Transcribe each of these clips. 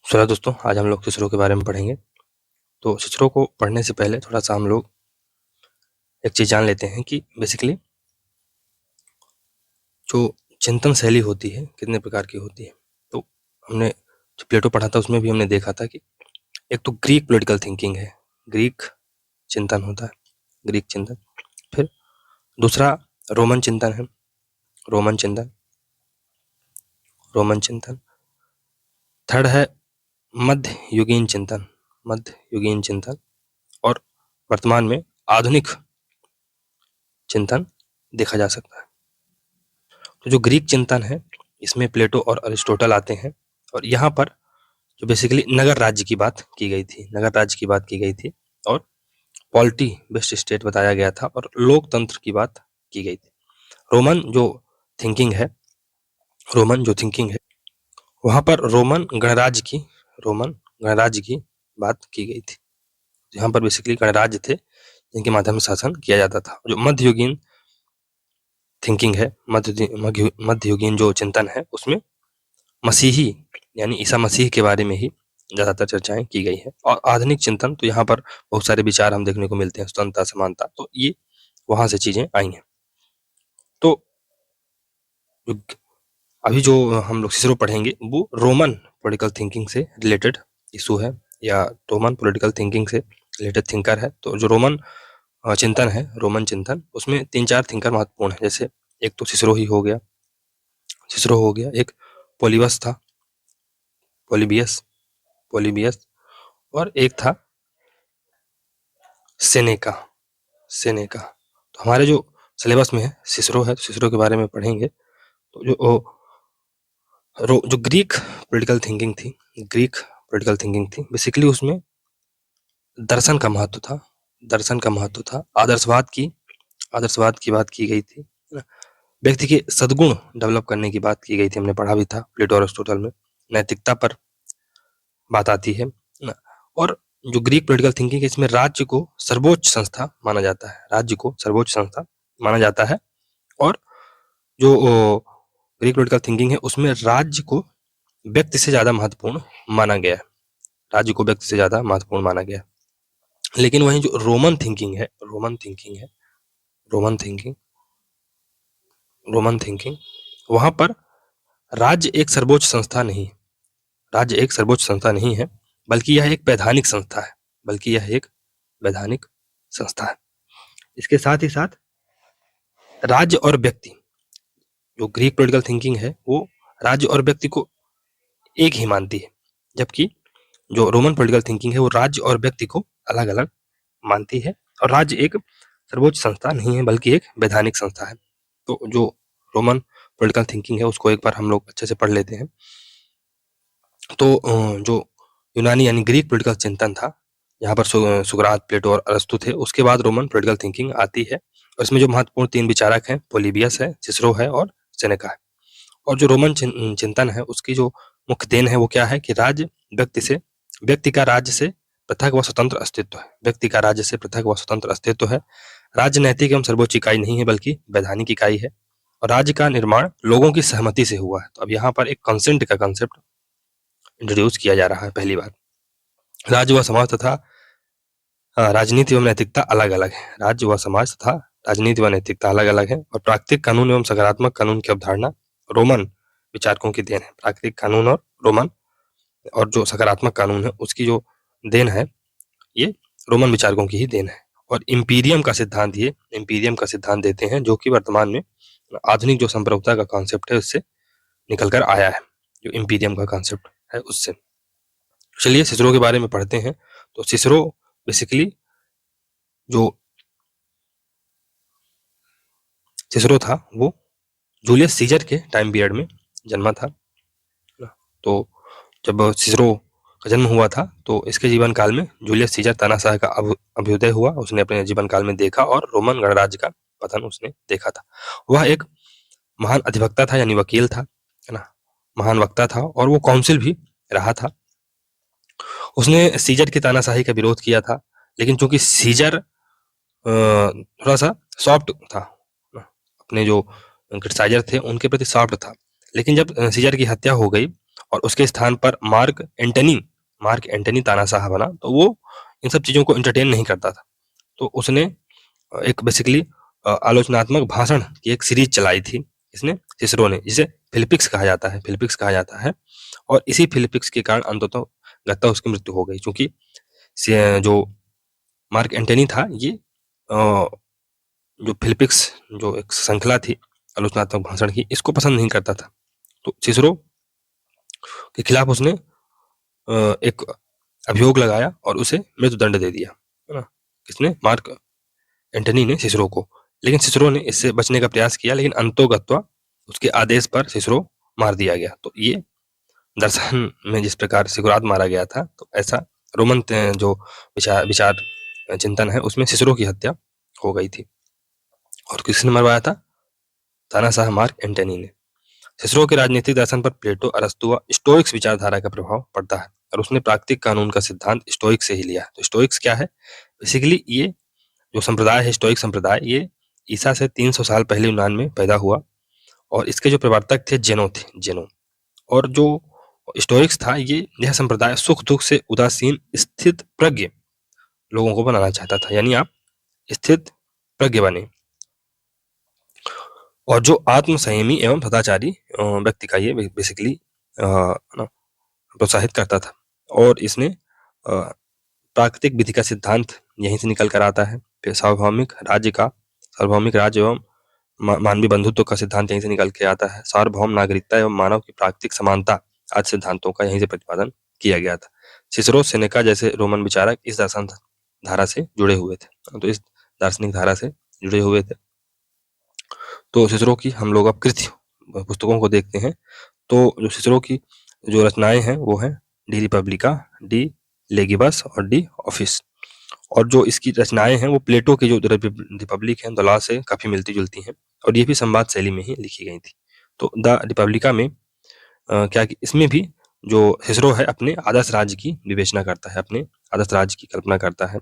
स्वागत दोस्तों, आज हम लोग सिसरो के बारे में पढ़ेंगे। तो सिसरो को पढ़ने से पहले थोड़ा सा हम लोग एक चीज़ जान लेते हैं कि बेसिकली जो चिंतन शैली होती है कितने प्रकार की होती है। तो हमने जो प्लेटो पढ़ा था उसमें भी हमने देखा था कि एक तो ग्रीक पॉलिटिकल थिंकिंग है, ग्रीक चिंतन होता है, ग्रीक चिंतन। फिर दूसरा रोमन चिंतन है, रोमन चिंतन, रोमन चिंतन। थर्ड है मध्य युगीन चिंतन, मध्य युगीन चिंतन। और वर्तमान में आधुनिक चिंतन देखा जा सकता है। तो जो ग्रीक चिंतन है इसमें प्लेटो और अरिस्टोटल आते हैं और यहाँ पर जो बेसिकली नगर राज्य की बात की गई थी, नगर राज्य की बात की गई थी और पॉलिटी बेस्ड स्टेट बताया गया था और लोकतंत्र की बात की गई थी। रोमन जो थिंकिंग है, रोमन जो थिंकिंग है वहाँ पर रोमन गणराज्य की बात की गई थी। यहाँ पर बेसिकली गणराज्य थे जिनके माध्यम से शासन किया जाता था। जो मध्ययुगीन थिंकिंग है, मध्ययुगीन जो चिंतन है उसमें मसीही यानी ईसा मसीह के बारे में ही ज्यादातर चर्चाएं की गई है। और आधुनिक चिंतन तो यहाँ पर बहुत सारे विचार हम देखने को मिलते हैं, स्वतंत्रता, समानता, तो ये वहां से चीजें आई हैं। तो अभी जो हम लोग सिसरो पढ़ेंगे वो रोमन पॉलिटिकल थिंकिंग से रिलेटेड इशू है या रोमन पॉलिटिकल थिंकिंग से रिलेटेड थिंकर है। तो जो रोमन चिंतन है, रोमन चिंतन, उसमें 3-4 थिंकर महत्वपूर्ण है। जैसे एक तो सिसरो ही हो गया, सिसरो हो गया, एक पोलिबस था, पोलिबियस, और एक था सेनेका। तो हमारे जो सिलेबस में है सिसरो है, तो सिसरो के बारे में पढ़ेंगे। तो जो ग्रीक पॉलिटिकल थिंकिंग थी बेसिकली उसमें दर्शन का महत्व था, आदर्शवाद की बात की गई थी, व्यक्ति के सद्गुण डेवलप करने की बात की गई थी, हमने पढ़ा भी था प्लेटो और अरिस्टोटल में। नैतिकता पर बात आती है और जो ग्रीक पॉलिटिकल थिंकिंग है इसमें राज्य को सर्वोच्च संस्था माना जाता है और जो ग्रीक पॉलिटिकल थिंकिंग है उसमें राज्य को व्यक्ति से ज्यादा महत्वपूर्ण माना गया, लेकिन वहीं जो रोमन थिंकिंग वहां पर राज्य एक सर्वोच्च संस्था नहीं है, बल्कि यह एक वैधानिक संस्था है। इसके साथ ही साथ राज्य और व्यक्ति, जो ग्रीक पॉलिटिकल थिंकिंग है वो राज्य और व्यक्ति को एक ही मानती है, जबकि जो रोमन पॉलिटिकल थिंकिंग है वो राज्य और व्यक्ति को अलग अलग मानती है और राज्य एक सर्वोच्च संस्था नहीं है बल्कि एक वैधानिक संस्था है। तो जो रोमन पॉलिटिकल थिंकिंग है उसको एक बार हम लोग अच्छे से पढ़ लेते हैं। तो जो यूनानी यानी ग्रीक पॉलिटिकल चिंतन था, यहाँ पर सुकरात, प्लेटो और अरस्तु थे। उसके बाद रोमन पॉलिटिकल थिंकिंग आती है और इसमें जो महत्वपूर्ण 3 विचारक हैं, पोलिबियस है, सिसरो है और सेनेका है। और जो रोमन चिंतन है उसकी जो मुख्य देन है वो क्या है कि व्यक्ति का राज्य से पृथक व स्वतंत्र अस्तित्व है। राज्य नैतिक एवं सर्वोच्च इकाई नहीं है बल्कि वैधानिक इकाई है और राज्य का निर्माण लोगों की सहमति से हुआ है। तो अब यहाँ पर एक कंसेंट का कंसेप्ट इंट्रोड्यूस किया जा रहा है पहली बार। राज्य व समाज तथा राजनीति एवं नैतिकता अलग अलग है, और प्राकृतिक कानून एवं सकारात्मक कानून की अवधारणा रोमन विचारकों की देन है। प्राकृतिक कानून और जो सकारात्मक कानून है उसकी जो देन है ये रोमन विचारकों की ही देन है। और इम्पीरियम का सिद्धांत देते हैं जो कि वर्तमान में आधुनिक जो संप्रभुता का कॉन्सेप्ट है उससे निकल कर आया है, जो इम्पीरियम का कॉन्सेप्ट है उससे। चलिए सिसरो के बारे में पढ़ते हैं। तो सिसरो बेसिकली जो सिसरो था वो जूलियस सीजर के टाइम पीरियड में जन्मा था। तो जब सिसरो का जन्म हुआ था तो इसके जीवन काल में जूलियस सीजर तानाशाह का अभ्युदय हुआ, उसने अपने जीवन काल में देखा और रोमन गणराज्य का पतन उसने देखा था। वह एक महान अधिवक्ता था यानी वकील था, है ना, महान वक्ता था और वो काउंसिल भी रहा था। उसने सीजर की तानाशाही का विरोध किया था, लेकिन चूंकि सीजर थोड़ा सा सॉफ्ट था, अपने जो क्रिटिसाइजर थे उनके प्रति सॉफ्ट था, लेकिन जब सीजर की हत्या हो गई और उसके स्थान पर मार्क एंटनी तानाशाह बना। तो वो इन सब चीजों को एंटरटेन नहीं करता था। तो उसने एक बेसिकली आलोचनात्मक भाषण की एक सीरीज चलाई थी इसने, सिसरो ने, जिसे फिलिपिक्स कहा जाता है। और इसी फिलिपिक्स के कारण अंततः गत्ता उसकी मृत्यु हो गई, क्योंकि जो मार्क एंटनी था, ये जो फिलिपिक्स जो एक श्रृंखला थी आलोचनात्मक भाषण की, इसको पसंद नहीं करता था। तो सिसरो के खिलाफ उसने एक अभियोग लगाया और उसे मृत्युदंड दे दिया, है ना। किसने? मार्क एंटनी ने सिसरो को। लेकिन सिसरो ने इससे बचने का प्रयास किया, लेकिन अंतोगत्वा उसके आदेश पर सिसरो मार दिया गया। तो ये दर्शन में जिस प्रकार सिकुरात मारा गया था, तो ऐसा रोमन जो विचार चिंतन है उसमें सिसरो की हत्या हो गई थी। और किसने मरवाया था? तानाशाह मार्क एंटनी ने। सिसरो के राजनीतिक दर्शन पर प्लेटो, अरस्तु व स्टोइक्स विचारधारा का प्रभाव पड़ता है, और उसने प्राकृतिक कानून का सिद्धांत स्टोइक से ही लिया। तो स्टोइक्स क्या है? बेसिकली ये जो संप्रदाय है, स्टोइक संप्रदाय, ये ईसा से 300 साल पहले यूनान में पैदा हुआ, और इसके जो प्रवर्तक थे जेनो। और जो स्टोइक्स था, यह संप्रदाय सुख दुख से उदासीन स्थित प्रज्ञ लोगों को बनाना चाहता था, यानी आप स्थित प्रज्ञ बने। और जो आत्म संयमी एवं सदाचारी व्यक्ति का ये बेसिकली प्रोत्साहित करता था। और इसने प्राकृतिक विधि का सिद्धांत यहीं से निकल कर आता है। फिर सार्वभौमिक राज्य एवं मानवीय बंधुत्व का सिद्धांत यहीं से निकल के आता है। सार्वभौम नागरिकता एवं मानव की प्राकृतिक समानता आदि सिद्धांतों का यहीं से प्रतिपादन किया गया था। सिसरो, सेनेका जैसे रोमन विचारक इस दर्शन धारा से जुड़े हुए थे, तो इस दार्शनिक धारा से जुड़े हुए थे। तो सिसरो की हम लोग अब कृति पुस्तकों को देखते हैं। तो जो सिसरो की जो रचनाएं हैं वो हैं डी रिपब्लिका, डी लेगिबस और डी ऑफिस। और जो इसकी रचनाएं हैं वो प्लेटो की जो रिपब्लिक है, द लॉ से काफी मिलती जुलती हैं, और ये भी संवाद शैली में ही लिखी गई थी। तो द रिपब्लिका में क्या कि इसमें भी जो सिसरो है अपने आदर्श राज्य की विवेचना करता है, अपने आदर्श राज्य की कल्पना करता है।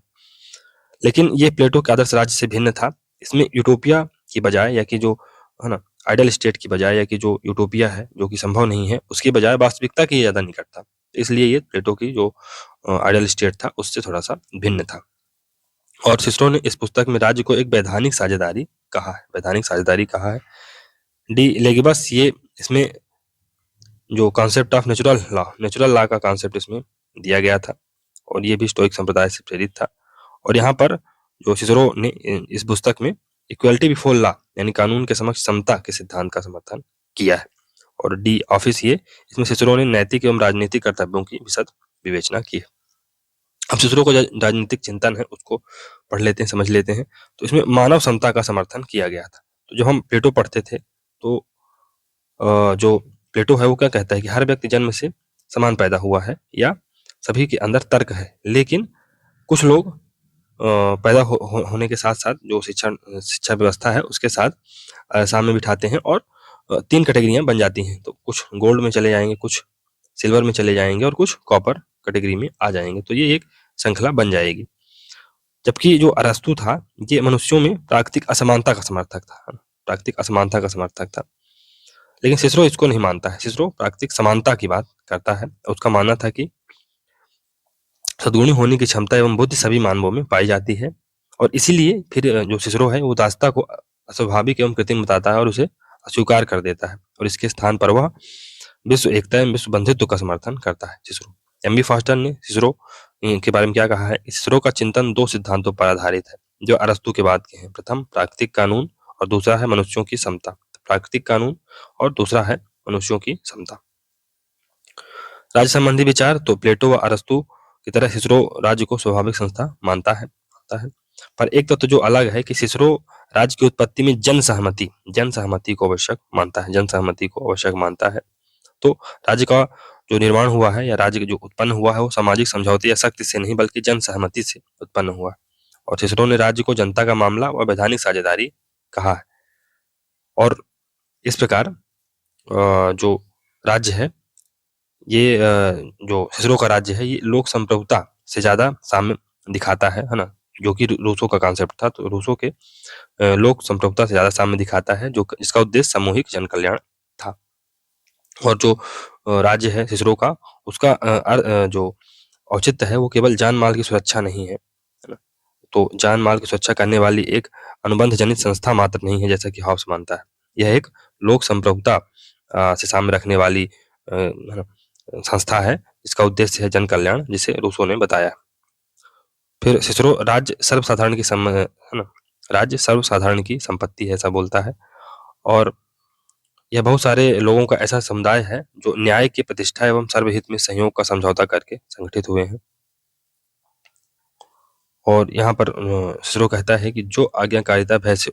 लेकिन ये प्लेटो के आदर्श राज्य से भिन्न था। इसमें यूटोपिया की बजाय, या कि जो है ना आइडियल स्टेट की बजाय, या कि जो यूटोपिया है जो कि संभव नहीं है, उसकी बजाय वास्तविकता की ज्यादा निकट था। इसलिए ये प्लेटो की जो आइडियल स्टेट था उससे थोड़ा सा भिन्न था। और सिसरो ने इस पुस्तक में राज्य को एक वैधानिक साझेदारी कहा है। डी लेगिबस, ये इसमें जो कॉन्सेप्ट ऑफ नेचुरल लॉ का कॉन्सेप्ट इसमें दिया गया था, और ये भी स्टोइक संप्रदाय से प्रेरित था। और यहाँ पर जो सिसरो ने इस पुस्तक में इक्वलिटी बिफोर लॉ, यानी कानून के समक्ष समता के सिद्धांत का समर्थन किया है। और डी ऑफिस, ये इसमें सिसरो ने नैतिक एवं राजनीतिक कर्तव्यों की विशद विवेचना की है। अब सिसरो को राजनीतिक चिंतन है उसको पढ़ लेते हैं, समझ लेते हैं। तो इसमें मानव समता का समर्थन किया गया था। तो जब हम प्लेटो पढ़ते थे, तो जो प्लेटो है वो क्या कहता है कि हर व्यक्ति जन्म से समान पैदा हुआ है, या सभी के अंदर तर्क है, लेकिन कुछ लोग पैदा होने के साथ साथ जो शिक्षा व्यवस्था है उसके साथ सामने बिठाते हैं, और 3 कैटेगरियां बन जाती हैं। तो कुछ गोल्ड में चले जाएंगे, कुछ सिल्वर में चले जाएंगे, और कुछ कॉपर कैटेगरी में आ जाएंगे। तो ये एक श्रृंखला बन जाएगी। जबकि जो अरस्तु था, ये मनुष्यों में प्राकृतिक असमानता का समर्थक था। लेकिन सिसरो इसको नहीं मानता है। सिसरो प्राकृतिक समानता की बात करता है। उसका मानना था कि सद्गुणी होने की क्षमता एवं बुद्धि सभी मानवों में पाई जाती है, और इसीलिए फिर जो सिसरो है वो दास्ता को अस्वाभाविक एवं कृत्रिम बताता है और उसे अस्वीकार कर देता है, और इसके स्थान पर वह विश्व एकता एवं विश्व बंधुत्व का समर्थन करता है। सिसरो, एम बी फॉस्टर ने सिसरो के बारे में क्या कहा है? सिसरो का चिंतन 2 सिद्धांतों पर आधारित है जो अरस्तु के बाद के हैं। प्रथम प्राकृतिक कानून, और दूसरा है मनुष्यों की समता। प्राकृतिक कानून और दूसरा है मनुष्यों की समता। राज्य संबंधी विचार, तो प्लेटो व अरस्तु की तरह सिसरो राज्य को स्वाभाविक संस्था मानता है। पर एक तत्व जो अलग है कि सिसरो राज्य की उत्पत्ति में जन सहमति को आवश्यक मानता है। तो राज्य का जो निर्माण हुआ है, या राज्य जो उत्पन्न हुआ है, वो सामाजिक समझौते या शक्ति से नहीं बल्कि जन सहमति से उत्पन्न हुआ। और सिसरो ने राज्य को जनता का मामला व वैधानिक साझेदारी कहा है। और इस प्रकार जो राज्य है, ये जो सिसरो का राज्य है, ये लोक संप्रभुता से ज्यादा साम्य दिखाता है ना, जो कि रूसो का कॉन्सेप्ट था। तो रूसो के लोक संप्रभुता से ज्यादा साम्य दिखाता है, जो इसका उद्देश्य सामूहिक जन कल्याण था। और जो राज्य है सिसरो का, उसका जो औचित्य है वो केवल जान माल की सुरक्षा नहीं है ना? तो जान माल की सुरक्षा करने वाली एक अनुबंध जनित संस्था मात्र नहीं है, जैसा कि हॉब्स मानता है। यह एक लोक संप्रभुता से साम्य रखने वाली है ना, संस्था है, जिसका उद्देश्य है जन कल्याण, जिसे रूसो ने बताया। फिर सिसरो राज्य सर्वसाधारण की है ना, राज्य सर्वसाधारण की संपत्ति है, ऐसा बोलता है। और यह बहुत सारे लोगों का ऐसा समुदाय है जो न्याय की प्रतिष्ठा एवं सर्वहित में सहयोग का समझौता करके संगठित हुए हैं। और यहाँ पर सिसरो कहता है कि जो आज्ञाकारिता भय से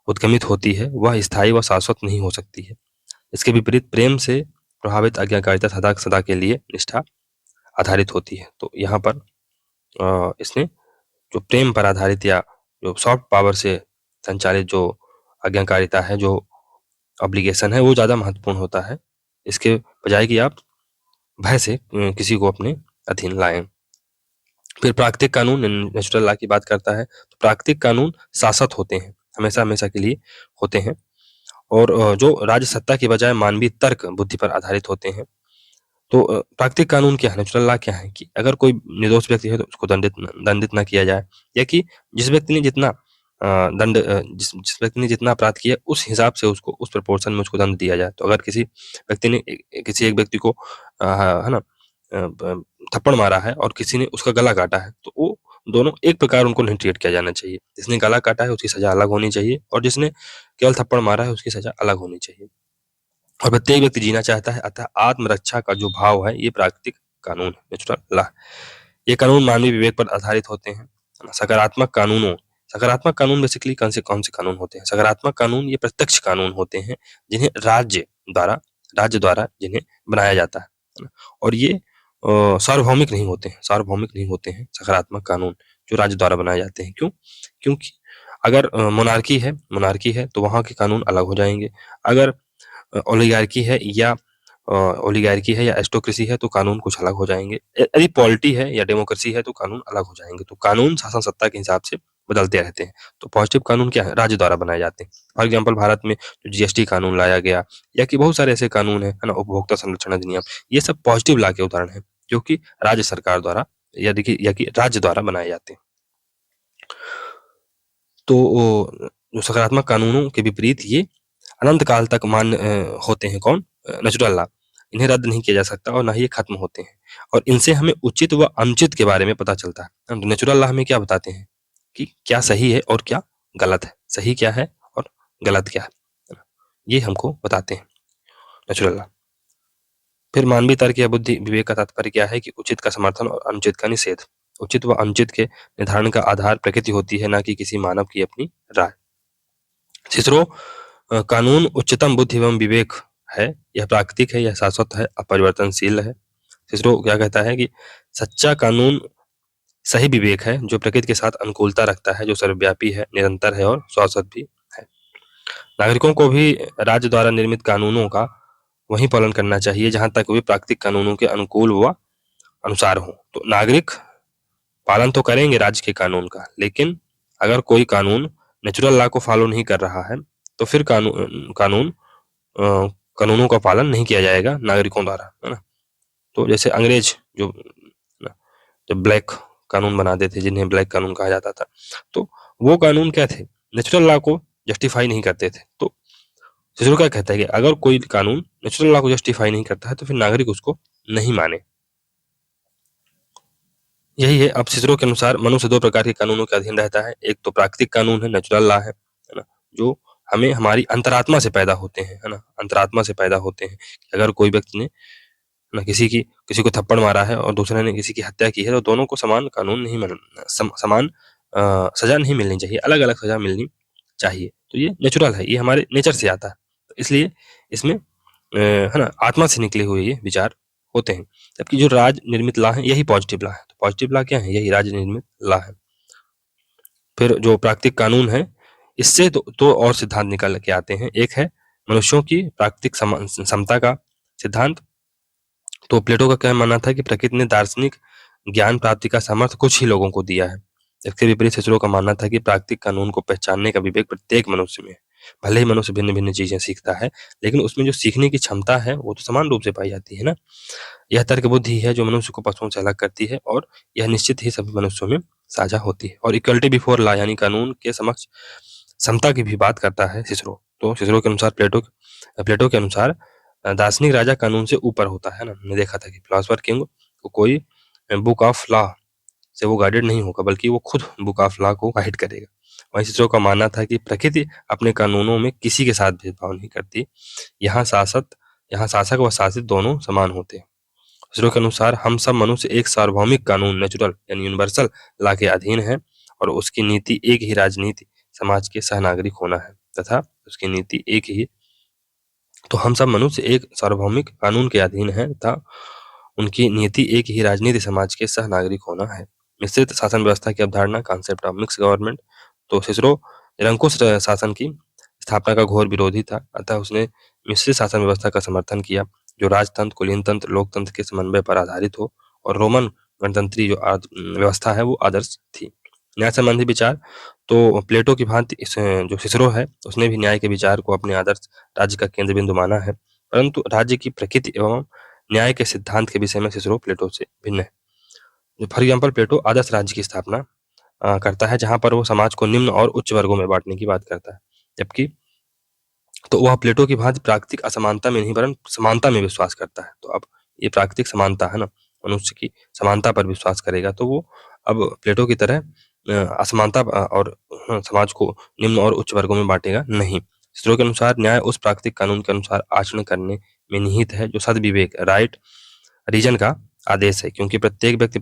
उद्गमित होती है वह स्थायी व शाश्वत नहीं हो सकती है। इसके विपरीत प्रेम से प्रभावित आज्ञाकारिता सदा सदा के लिए निष्ठा आधारित होती है। तो यहाँ पर इसने जो प्रेम पर आधारित या जो सॉफ्ट पावर से संचालित जो आज्ञाकारिता है, जो ऑब्लिगेशन है, वो ज़्यादा महत्वपूर्ण होता है, इसके बजाय कि आप भय से किसी को अपने अधीन लाएं। फिर प्राकृतिक कानून, नेचुरल लॉ की बात करता है। तो प्राकृतिक कानून शाश्वत होते हैं, हमेशा हमेशा के लिए होते हैं, और जो राज्य सत्ता की बजाय मानवीय तर्क बुद्धि पर आधारित होते हैं। तो प्राकृतिक कानून क्या है, नेचुरल लॉ क्या है कि अगर कोई निर्दोष व्यक्ति है तो उसको दंडित ना किया जाए, या कि जिस व्यक्ति ने जितना जिस व्यक्ति ने जितना अपराध किया उस हिसाब से उसको उस प्रपोर्शन में उसको दंड दिया जाए। तो अगर किसी व्यक्ति ने किसी एक व्यक्ति को है ना थप्पड़ मारा है और किसी ने उसका गला काटा है, तो वो दोनों एक प्रकार उनको नहीं ट्रीट किया जाना चाहिए। जिसने गला काटा है उसकी सजा अलग होनी चाहिए, और जिसने केवल थप्पड़ मारा है उसकी सजा अलग होनी चाहिए। और प्रत्येक व्यक्ति जीना चाहता है, अतः आत्मरक्षा का जो भाव है ये प्राकृतिक कानून है, नेचुरल लॉ। ये कानून मानवीय विवेक पर आधारित होते हैं। सकारात्मक कानून बेसिकली कौन से कानून होते हैं? सकारात्मक कानून ये प्रत्यक्ष कानून होते हैं जिन्हें राज्य द्वारा जिन्हें बनाया जाता है ना? और ये सार्वभौमिक नहीं होते हैं सकारात्मक कानून जो राज्य द्वारा बनाए जाते हैं। क्यों? क्योंकि अगर मोनार्की है तो वहाँ के कानून अलग हो जाएंगे। अगर ओलिगार्की है या एस्टोक्रेसी है तो कानून कुछ अलग हो जाएंगे। यदि पॉलिटी है या डेमोक्रेसी है तो कानून अलग हो जाएंगे। तो कानून शासन सत्ता के हिसाब से बदलते रहते हैं। तो पॉजिटिव कानून क्या है? राज्य द्वारा बनाए जाते हैं। फॉर एग्जाम्पल भारत में जो जीएसटी कानून लाया गया, या कि बहुत सारे ऐसे कानून है ना, उपभोक्ता संरक्षण अधिनियम, ये सब पॉजिटिव लॉ के उदाहरण है जो कि राज्य सरकार द्वारा या कि राज्य द्वारा बनाए जाते हैं। तो जो सकारात्मक कानूनों के विपरीत ये अनंत काल तक मान्य होते हैं। कौन? Natural law. इन्हें रद्द नहीं किया जा सकता और ना ही ये खत्म होते हैं, और इनसे हमें उचित व अनुचित के बारे में पता चलता है। नेचुरल लॉ हमें क्या बताते हैं कि क्या सही है और क्या गलत है, सही क्या है और गलत क्या है, ये हमको बताते हैं नेचुरल लॉ। फिर मानवीय तर्क या बुद्धि विवेक का तात्पर्य क्या है कि उचित का समर्थन और अनुचित का निषेध। उचित व अनुचित के निर्धारण का आधार प्रकृति होती है, ना कि किसी मानव की अपनी राय। सिसरो कानून उच्चतम बुद्धि एवं विवेक है, यह प्राकृतिक है, यह शाश्वत है, अपरिवर्तनशील है। सिसरो क्या कहता है कि सच्चा कानून सही विवेक है जो प्रकृति के साथ अनुकूलता रखता है, जो सर्वव्यापी है, निरंतर है और शाश्वत भी है। नागरिकों को भी राज्य द्वारा निर्मित कानूनों का वही पालन करना चाहिए जहां तक वे प्राकृतिक कानूनों के अनुकूल व अनुसार हो। तो नागरिक पालन तो करेंगे राज्य के कानून का, लेकिन अगर कोई कानून नेचुरल लॉ को फॉलो नहीं कर रहा है तो फिर कानूनों का पालन नहीं किया जाएगा नागरिकों द्वारा, है ना। तो जैसे अंग्रेज जो ब्लैक कानून बनाते थे, जिन्हें ब्लैक कानून कहा जाता था, तो वो कानून क्या थे? नेचुरल लॉ को जस्टिफाई नहीं करते थे। तो सिसरो क्या कहता है कि अगर कोई कानून नेचुरल लॉ को जस्टिफाई नहीं करता है तो फिर नागरिक उसको नहीं माने। यही है। अब सिसरो के अनुसार मनुष्य दो प्रकार के कानूनों के अधीन रहता है। एक तो प्राकृतिक कानून है, नेचुरल लॉ है ना, जो हमें हमारी अंतरात्मा से पैदा होते हैं, है ना, अंतरात्मा से पैदा होते हैं। अगर कोई व्यक्ति ने ना किसी को थप्पड़ मारा है और दूसरे ने किसी की हत्या की है, तो दोनों को समान कानून नहीं समान सजा नहीं मिलनी चाहिए, अलग अलग सजा मिलनी चाहिए। तो ये नेचुरल है, ये हमारे नेचर से आता है, तो इसलिए इसमें है ना आत्मा से निकले हुए ये विचार होते हैं। जबकि जो राज निर्मित लॉ है यही पॉजिटिव लॉ है। तो पॉजिटिव लॉ क्या है? यही राज निर्मित लॉ है। फिर जो प्राकृतिक कानून है, इससे दो और सिद्धांत निकल के आते हैं। एक है मनुष्यों की प्राकृतिक समता का सिद्धांत। तो प्लेटो का क्या मानना था कि प्रकृति ने दार्शनिक ज्ञान प्राप्ति का सामर्थ्य कुछ ही लोगों को दिया है। इसके विपरीत सिसरो का मानना था कि प्राकृतिक कानून को पहचानने का विवेक प्रत्येक मनुष्य में है। भले ही मनुष्य भिन्न-भिन्न चीज़ें सीखता है, लेकिन उसमें जो सीखने की क्षमता है, वो तो समान रूप से पाई जाती है ना। यह तर्क बुद्धि है जो मनुष्य को पशुओं से अलग करती है और यह निश्चित ही सभी मनुष्यों में साझा होती है। और इक्वालिटी बिफोर लॉ यानी कानून के समक्ष समता की भी बात करता है सिसरो। तो सिसरो के अनुसार प्लेटो के अनुसार दार्शनिक राजा कानून से ऊपर होता है ना। हमने देखा था कि फिलॉसफर किंग को कोई बुक ऑफ लॉ से वो गाइडेड नहीं होगा, बल्कि वो खुद बुक ऑफ लॉ को गाइड करेगा। वहीं सिसरो का मानना था कि प्रकृति अपने कानूनों में किसी के साथ भेदभाव नहीं करती। यहाँ शासक व शासित दोनों समान होते हैं। सिसरो के अनुसार हम सब मनुष्य एक सार्वभौमिक कानून नेचुरल यानी यूनिवर्सल लॉ के अधीन है और उसकी नीति एक ही राजनीति समाज के सहनागरिक होना है तथा उसकी नीति एक ही। तो हम सब मनुष्य एक सार्वभौमिक कानून के अधीन है तथा उनकी नीति एक ही राजनीति समाज के सहनागरिक होना है। मिश्रित शासन व्यवस्था की अवधारणा कॉन्सेप्ट ऑफ मिक्स गवर्नमेंट। तो सिसरो निरंकुश शासन की स्थापना का घोर विरोधी था, अतः उसने मिश्रित शासन व्यवस्था का समर्थन किया जो राजतंत्र, कुलीन तंत्र, लोकतंत्र के समन्वय पर आधारित हो और रोमन गणतंत्री जो व्यवस्था है वो आदर्श थी। न्याय संबंधी विचार तो प्लेटो की भांति जो सिसरो है उसने भी न्याय के विचार को अपने आदर्श राज्य का केंद्र बिंदु माना है, परंतु राज्य की प्रकृति एवं न्याय के सिद्धांत के विषय में सिसरो प्लेटो से भिन्न है। फॉर एग्जाम्पल प्लेटो आदर्श राज्य की स्थापना करता है जहां पर वो समाज को निम्न और उच्च वर्गों में बांटने की बात करता है, जबकि तो वह प्लेटो की भांति प्राकृतिक असमानता में नहीं वरन समानता में विश्वास करता है। तो अब ये प्राकृतिक समानता है ना, मनुष्य की समानता पर विश्वास करेगा तो वो अब प्लेटो की तरह असमानता और समाज को निम्न और उच्च वर्गों में बांटेगा नहीं। सिसरो के अनुसार न्याय उस प्राकृतिक कानून के अनुसार आचरण करने में निहित है जो सद्विवेक राइट रीजन का आदेश है, क्योंकि प्रत्येक व्यक्ति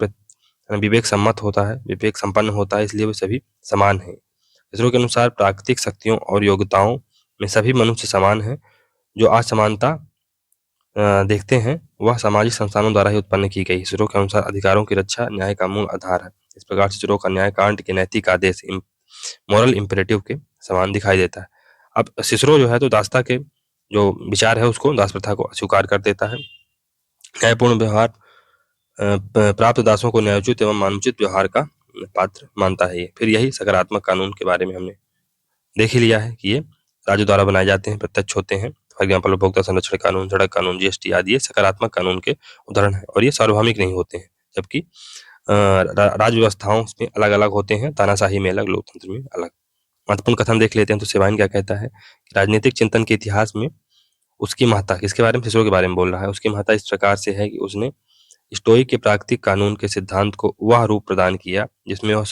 विवेक सम्मत होता है, विवेक संपन्न होता है, इसलिए वे सभी समान हैं। सिसरो के अनुसार प्राकृतिक शक्तियों और योग्यताओं में सभी मनुष्य समान हैं। जो असमानता देखते हैं वह सामाजिक संस्थानों द्वारा ही उत्पन्न की गई। सिसरो के अनुसार अधिकारों की रक्षा न्याय का मूल आधार है। इस प्रकार सिसरो का न्याय कांट के नैतिक आदेश मॉरल इम्पेरेटिव के समान दिखाई देता है। अब सिसरो जो है तो दासता के जो विचार है उसको दास प्रथा को अस्वीकार कर देता है। न्यायपूर्ण व्यवहार प्राप्त दासों को न्यायोचित एवं मानवोचित व्यवहार का पात्र मानता है। फिर यही सकारात्मक कानून के बारे में हमने देख ही लिया है कि ये राज्य द्वारा बनाए जाते हैं, प्रत्यक्ष होते हैं। फॉर एग्जाम्पल उपभोक्ता संरक्षण कानून, सड़क कानून, जीएसटी आदि ये सकारात्मक कानून के उदाहरण है और ये सार्वभौमिक नहीं होते हैं, जबकि राज्य व्यवस्थाओं में अलग अलग होते हैं, तानाशाही में अलग, लोकतंत्र में अलग। महत्वपूर्ण कथन देख लेते हैं। तो सेवाइन क्या कहता है कि राजनीतिक चिंतन के इतिहास में उसकी महत्ता, किसके बारे में, सिसरो के बारे में बोल रहा है, उसकी महत्ता इस प्रकार से है कि उसने स्टोइक के प्राकृतिक कानून के सिद्धांत को वह रूप प्रदान किया जिसमें वह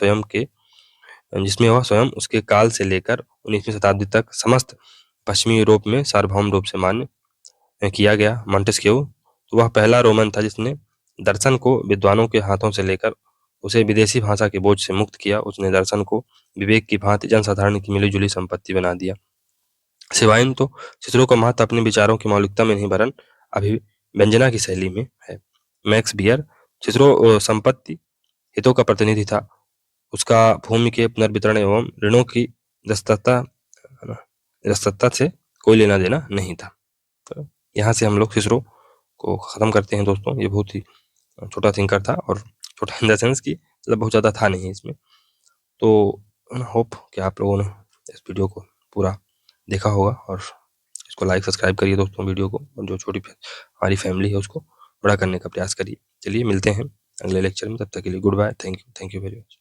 स्वयं उसके काल से लेकर 19वीं शताब्दी तक समस्त पश्चिमी यूरोप में सार्वभौम रूप से मान्य किया गया। मॉन्टेस्क्यू तो वह पहला रोमन था जिसने दर्शन को विद्वानों के हाथों से लेकर उसे विदेशी भाषा के बोझ से मुक्त किया। उसने दर्शन को विवेक की भांति जनसाधारण की मिली-जुली संपत्ति बना दिया। सिवाइन तो सिसरो का महत्व अपने विचारों की मौलिकता में नहीं वरन अभिव्यंजना की शैली में है। मैक्स बियर सिसरो संपत्ति हितों का प्रतिनिधि था। उसका भूमि के पुनर्वितरण एवं ऋणों की दस्तता से कोई लेना देना नहीं था। तो यहाँ से हम लोग सिसरो को खत्म करते हैं दोस्तों। ये बहुत ही छोटा थिंकर था और छोटा इन द सेंस की मतलब बहुत ज़्यादा था नहीं इसमें। तो होप कि आप लोगों ने इस वीडियो को पूरा देखा होगा और इसको लाइक सब्सक्राइब करिए दोस्तों वीडियो को, और जो छोटी हमारी फैमिली है उसको बड़ा करने का प्रयास करिए। चलिए मिलते हैं अगले लेक्चर में, तब तक के लिए good bye, thank you very much.